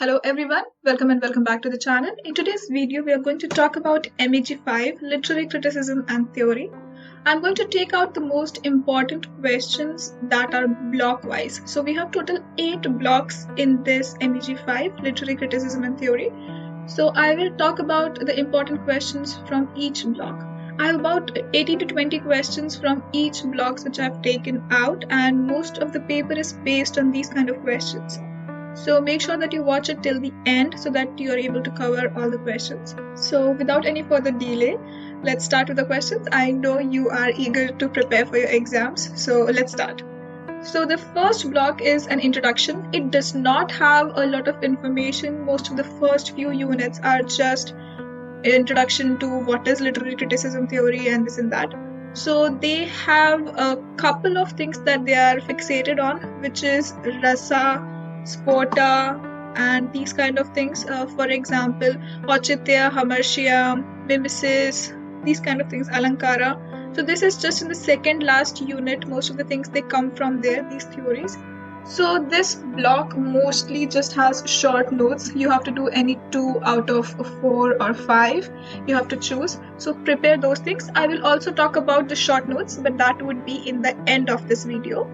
Hello everyone, welcome and welcome back to the channel. In today's video, we are going to talk about MEG-5, Literary Criticism and Theory. I'm going to take out the most important questions that are block-wise. So we have total 8 blocks in this MEG-5, Literary Criticism and Theory. So I will talk about the important questions from each block. I have about 18 to 20 questions from each blocks which I've taken out, and most of the paper is based on these kind of questions. So make sure that you watch it till the end so that you are able to cover all the questions. So without any further delay, let's start with the questions. I know you are eager to prepare for your exams, so let's start. So the first block is an introduction. It does not have a lot of information. Most of the first few units are just introduction to what is literary criticism theory and this and that. So they have a couple of things that they are fixated on, which is rasa, spota, and these kind of things. For example, auchitya, hamarshya, mimesis, these kind of things, alankara. So this is just in the second last unit. Most of the things they come from there, these theories. So this block mostly just has short notes. You have to do any 2 out of 4 or 5. You have to choose. So prepare those things. I will also talk about the short notes, but that would be in the end of this video.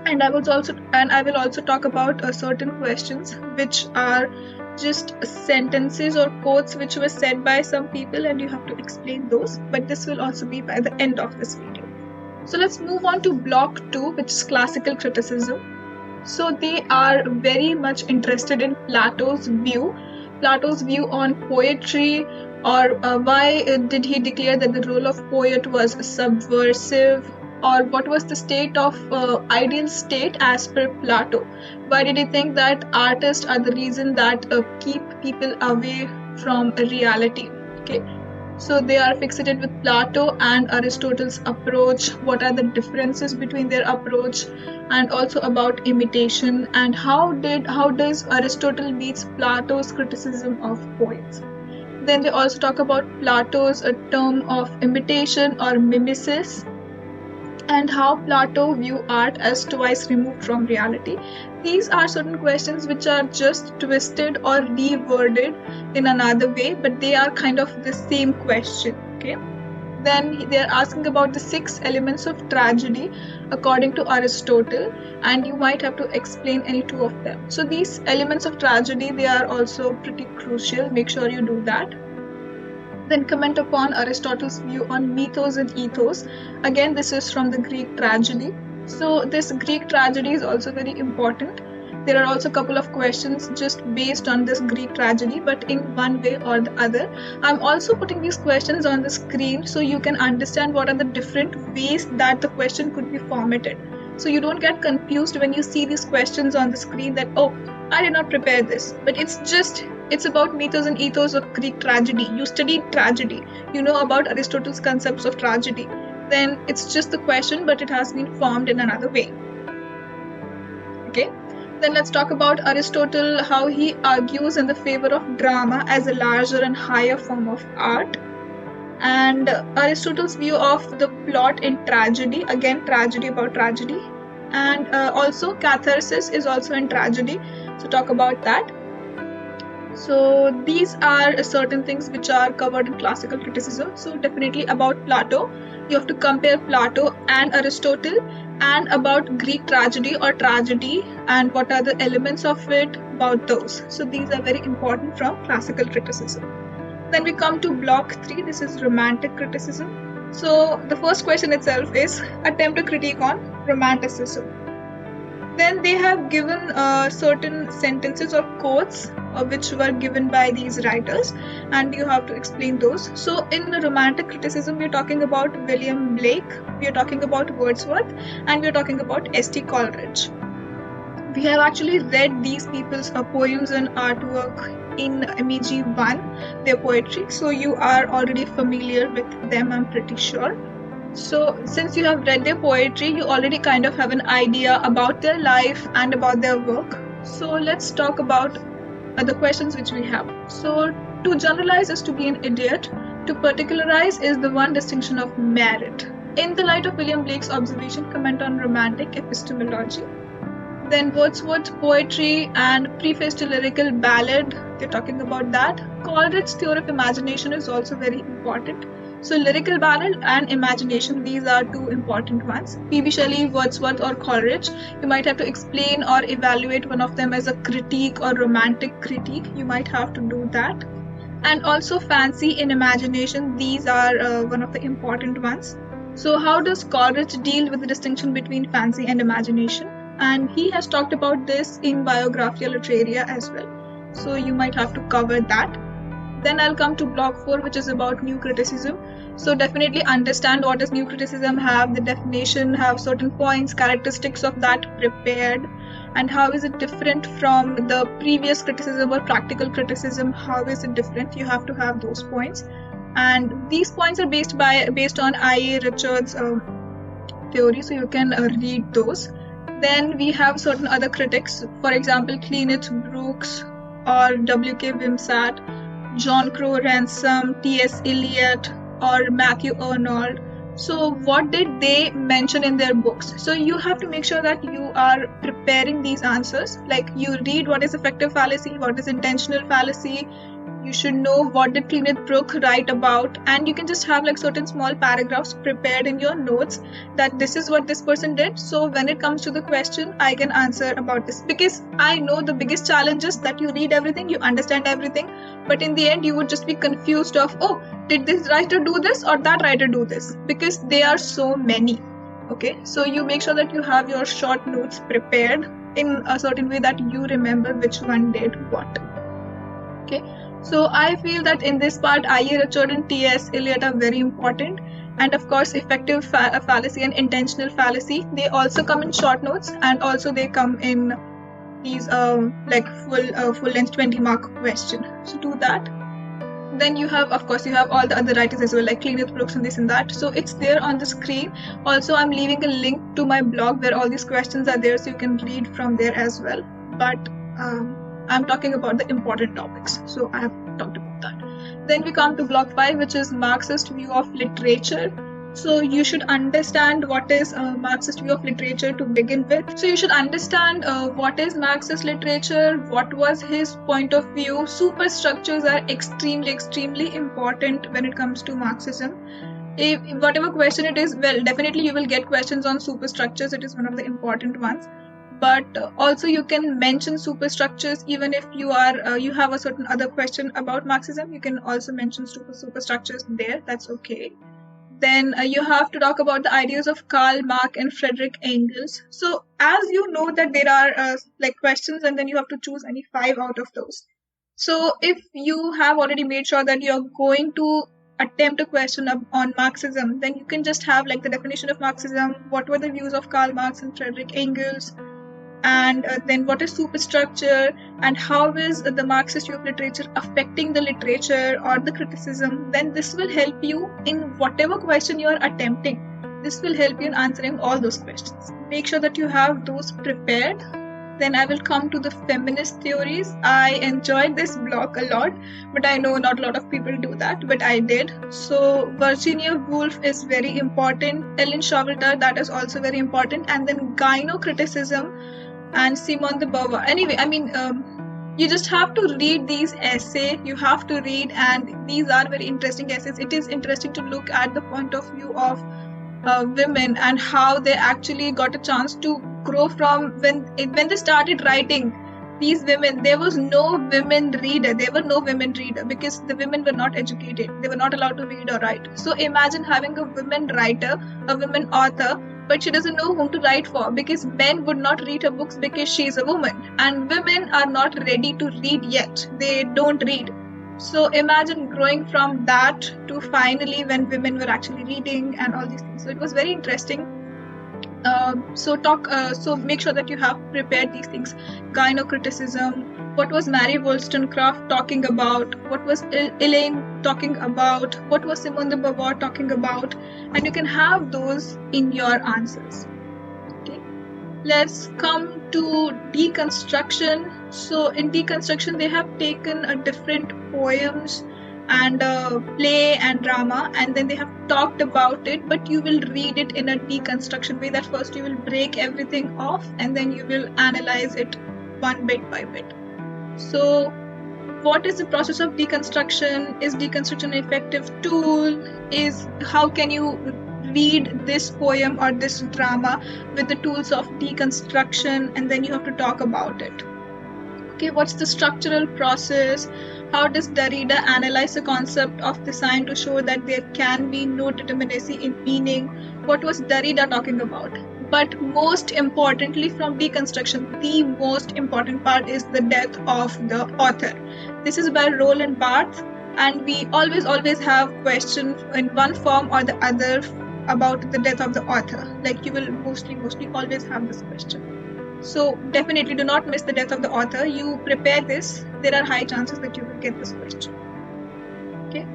And I will also talk about certain questions which are just sentences or quotes which were said by some people, and you have to explain those, but this will also be by the end of this video. So let's move on to block 2, which is classical criticism. So they are very much interested in Plato's view on poetry, or why did he declare that the role of poet was subversive, or what was the state of ideal state as per Plato. Why did he think that artists are the reason that keep people away from reality? Okay, so they are fixated with Plato and Aristotle's approach. What are the differences between their approach, and also about imitation, and how does Aristotle meets Plato's criticism of poets. Then they also talk about Plato's term of imitation or mimesis, and how Plato view art as twice removed from reality. These are certain questions which are just twisted or reworded in another way, but they are kind of the same question. Okay. Then they are asking about the 6 elements of tragedy according to Aristotle, and you might have to explain any 2 of them. So these elements of tragedy, they are also pretty crucial. Make sure you do that. Then comment upon Aristotle's view on mythos and ethos. Again, this is from the Greek tragedy. So this Greek tragedy is also very important. There are also a couple of questions just based on this Greek tragedy, but in one way or the other. I'm also putting these questions on the screen so you can understand what are the different ways that the question could be formatted. So you don't get confused when you see these questions on the screen that, oh, I did not prepare this. But it's about mythos and ethos of Greek tragedy. You studied tragedy. You know about Aristotle's concepts of tragedy. Then it's just the question, but it has been formed in another way. Okay. Then let's talk about Aristotle, how he argues in the favor of drama as a larger and higher form of art. And Aristotle's view of the plot in tragedy, again tragedy about tragedy, and also catharsis is also in tragedy, so talk about that. So these are certain things which are covered in classical criticism. So definitely about Plato, you have to compare Plato and Aristotle, and about Greek tragedy or tragedy and what are the elements of it, about those. So these are very important from classical criticism. Then we come to block 3, this is romantic criticism. So the first question itself is attempt a critique on romanticism. Then they have given certain sentences or quotes which were given by these writers, and you have to explain those. So in the romantic criticism, we are talking about William Blake, we are talking about Wordsworth, and we are talking about S.T. Coleridge. We have actually read these people's poems and artwork in MEG-1, their poetry, so you are already familiar with them, I'm pretty sure. So since you have read their poetry, you already kind of have an idea about their life and about their work. So let's talk about the questions which we have. So to generalize is to be an idiot. To particularize is the one distinction of merit. In the light of William Blake's observation, comment on romantic epistemology. Then Wordsworth's poetry and preface to lyrical ballad, they're talking about that. Coleridge's theory of imagination is also very important. So lyrical ballad and imagination, these are two important ones. P.B. Shelley, Wordsworth or Coleridge, you might have to explain or evaluate one of them as a critique or romantic critique. You might have to do that. And also fancy and imagination, these are one of the important ones. So how does Coleridge deal with the distinction between fancy and imagination? And he has talked about this in Biographia Literaria as well. So you might have to cover that. Then I'll come to block 4, which is about new criticism. So definitely understand what does new criticism have, the definition, have certain points, characteristics of that prepared, and how is it different from the previous criticism or practical criticism, how is it different, you have to have those points. And these points are based on I.A. Richards' theory, so you can read those. Then we have certain other critics, for example, Cleaneth Brooks or W.K. Wimsatt, John Crowe Ransom, T.S. Eliot, or Matthew Arnold. So what did they mention in their books? So you have to make sure that you are preparing these answers. Like you read what is effective fallacy, what is intentional fallacy. You should know what did Cleaneth Brooks write about, and you can just have like certain small paragraphs prepared in your notes that this is what this person did. So when it comes to the question, I can answer about this, because I know the biggest challenge is that you read everything, you understand everything, but in the end you would just be confused of, oh, did this writer do this or that writer do this, because they are so many. Okay, so you make sure that you have your short notes prepared in a certain way that you remember which one did what. Okay, so I feel that in this part, I.A. Richard and T.S. Eliot are very important. And of course, effective fallacy and intentional fallacy, they also come in short notes, and also they come in these like full length 20-mark question. So do that. Then you have, of course, you have all the other writers as well, like Cleaneth Brooks and this and that. So it's there on the screen. Also, I'm leaving a link to my blog where all these questions are there, so you can read from there as well. But I'm talking about the important topics, so I have talked about that. Then we come to block 5, which is Marxist view of literature. So you should understand what is Marxist view of literature to begin with. So you should understand what is Marxist literature, what was his point of view. Superstructures are extremely important when it comes to Marxism. If whatever question it is, well, definitely you will get questions on superstructures. It is one of the important ones. But also you can mention superstructures even if you are you have a certain other question about Marxism. You can also mention superstructures there. That's okay. Then you have to talk about the ideas of Karl Marx and Friedrich Engels. So as you know that there are like questions, and then you have to choose any 5 out of those. So if you have already made sure that you're going to attempt a question on Marxism, then you can just have like the definition of Marxism, what were the views of Karl Marx and Friedrich Engels, and then what is superstructure, and how is the Marxist view of literature affecting the literature or the criticism. Then this will help you in whatever question you are attempting. This will help you in answering all those questions. Make sure that you have those prepared. Then I will come to the feminist theories. I enjoyed this block a lot, but I know not a lot of people do that, but I did. So Virginia Woolf is very important. Ellen Showalter, that is also very important. And then gynocriticism and Simone de Beauvoir. Anyway, I mean, you just have to read these essays. You have to read, and these are very interesting essays. It is interesting to look at the point of view of women and how they actually got a chance to grow from when they started writing. These women, there was no women reader. There were no women reader because the women were not educated. They were not allowed to read or write. So imagine having a women writer, a women author, but she doesn't know whom to write for because men would not read her books because she's a woman. And women are not ready to read yet. They don't read. So imagine growing from that to finally when women were actually reading and all these things. So it was very interesting. So make sure that you have prepared these things. Gynocriticism, what was Mary Wollstonecraft talking about, what was Elaine talking about, what was Simone de Beauvoir talking about, and you can have those in your answers. Okay, let's come to deconstruction. So in deconstruction, they have taken different poems and play and drama, and then they have talked about it, but you will read it in a deconstruction way, that first you will break everything off and then you will analyze it one bit by bit. So what is the process of deconstruction? Is deconstruction an effective tool? How can you read this poem or this drama with the tools of deconstruction, and then you have to talk about it. Okay, what's the structural process? How does Derrida analyze the concept of design to show that there can be no determinacy in meaning? What was Derrida talking about? But most importantly, from deconstruction, the most important part is the death of the author. This is by Roland Barthes, and we always have questions in one form or the other about the death of the author. Like, you will mostly always have this question. So definitely do not miss the death of the author. You prepare this, there are high chances that you will get this question. Okay.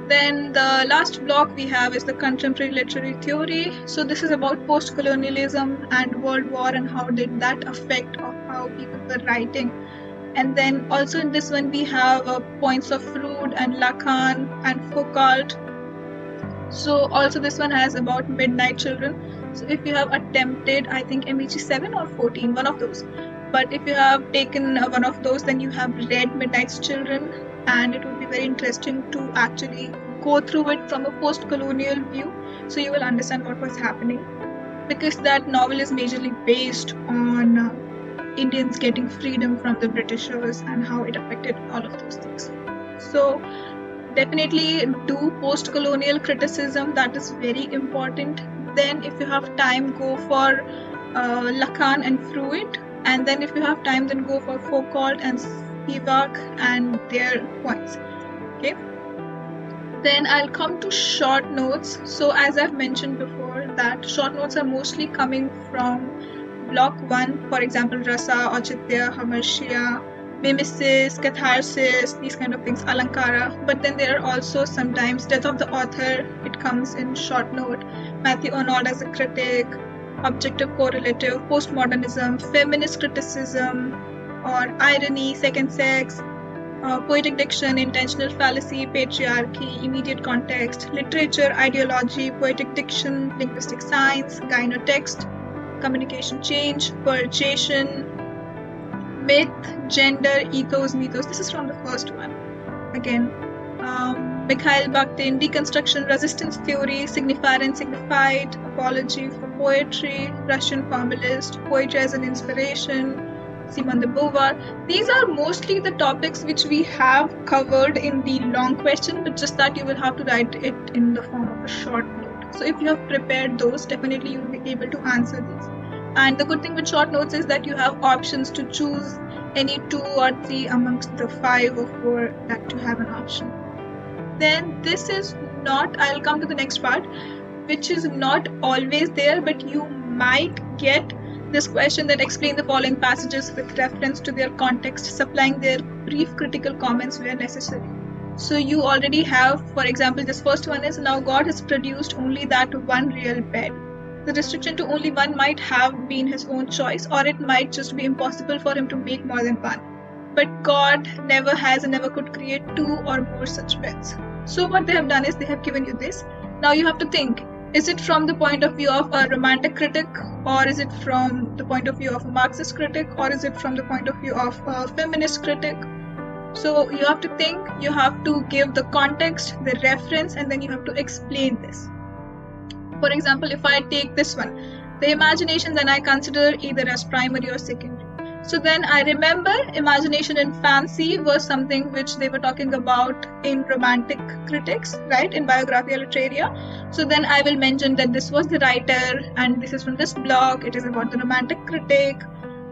Then the last block we have is the contemporary literary theory. So this is about post-colonialism and World War and how did that affect of how people were writing. And then also in this one we have points of Freud and Lacan and Foucault. So also this one has about Midnight Children. So if you have attempted, I think MEG-7 or 14, one of those. But if you have taken one of those, then you have read Midnight Children, and it would be very interesting to actually go through it from a post-colonial view, so you will understand what was happening. Because that novel is majorly based on Indians getting freedom from the Britishers and how it affected all of those things. So definitely do post-colonial criticism, that is very important. Then if you have time, go for Lacan and Freud, and then if you have time, then go for Foucault and Spivak and their points. Okay. Then I'll come to short notes. So as I've mentioned before, that short notes are mostly coming from block 1, for example, Rasa, Auchitya, Hamarshya, mimesis, catharsis, these kind of things, Alankara. But then there are also sometimes death of the author, it comes in short note, Matthew Arnold as a critic, objective correlative, postmodernism, feminist criticism, or irony, second sex, poetic diction, intentional fallacy, patriarchy, immediate context, literature, ideology, poetic diction, linguistic science, gynotext, communication change, persuasion, myth, gender, ethos, mythos. This is from the first one. Again, Mikhail Bakhtin, deconstruction, resistance theory, signifier and signified, apology for poetry, Russian formalist, poetry as an inspiration, Simone de Beauvoir. These are mostly the topics which we have covered in the long question, but just that you will have to write it in the form of a short note. So if you have prepared those, definitely you will be able to answer these. And the good thing with short notes is that you have options to choose any 2 or 3 amongst the 5 or 4 that you have an option. Then this is not, I'll come to the next part, which is not always there, but you might get this question that explain the following passages with reference to their context, supplying their brief critical comments where necessary. So you already have, for example, this first one is, now God has produced only that one real bed. The restriction to only one might have been his own choice, or it might just be impossible for him to make more than one. But God never has and never could create 2 or more such beds. So what they have done is they have given you this. Now you have to think, is it from the point of view of a romantic critic, or is it from the point of view of a Marxist critic, or is it from the point of view of a feminist critic? So you have to think, you have to give the context, the reference, and then you have to explain this. For example, if I take this one, the imagination, then I consider either as primary or secondary. So then I remember imagination and fancy was something which they were talking about in romantic critics, right, in Biographia Literaria. So then I will mention that this was the writer and this is from this blog, it is about the romantic critic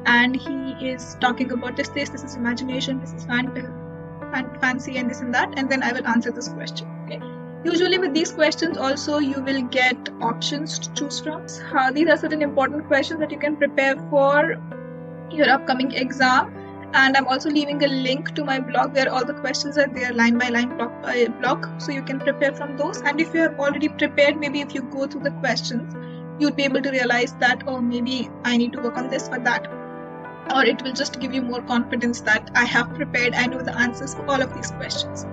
and he is talking about this is imagination, this is fancy and this and that, and then I will answer this question. Okay. Usually with these questions also you will get options to choose from. These are certain important questions that you can prepare for your upcoming exam, and I'm also leaving a link to my blog where all the questions are there line by line, block by block, so you can prepare from those. And if you have already prepared, maybe if you go through the questions you'd be able to realize that, oh, maybe I need to work on this or that, or it will just give you more confidence that I have prepared, I know the answers for all of these questions.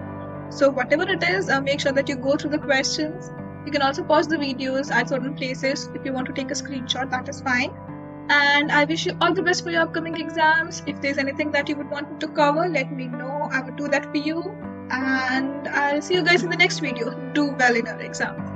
So whatever it is, make sure that you go through the questions. You can also pause the videos at certain places. If you want to take a screenshot, that is fine. And I wish you all the best for your upcoming exams. If there's anything that you would want me to cover, let me know. I would do that for you. And I'll see you guys in the next video. Do well in your exams.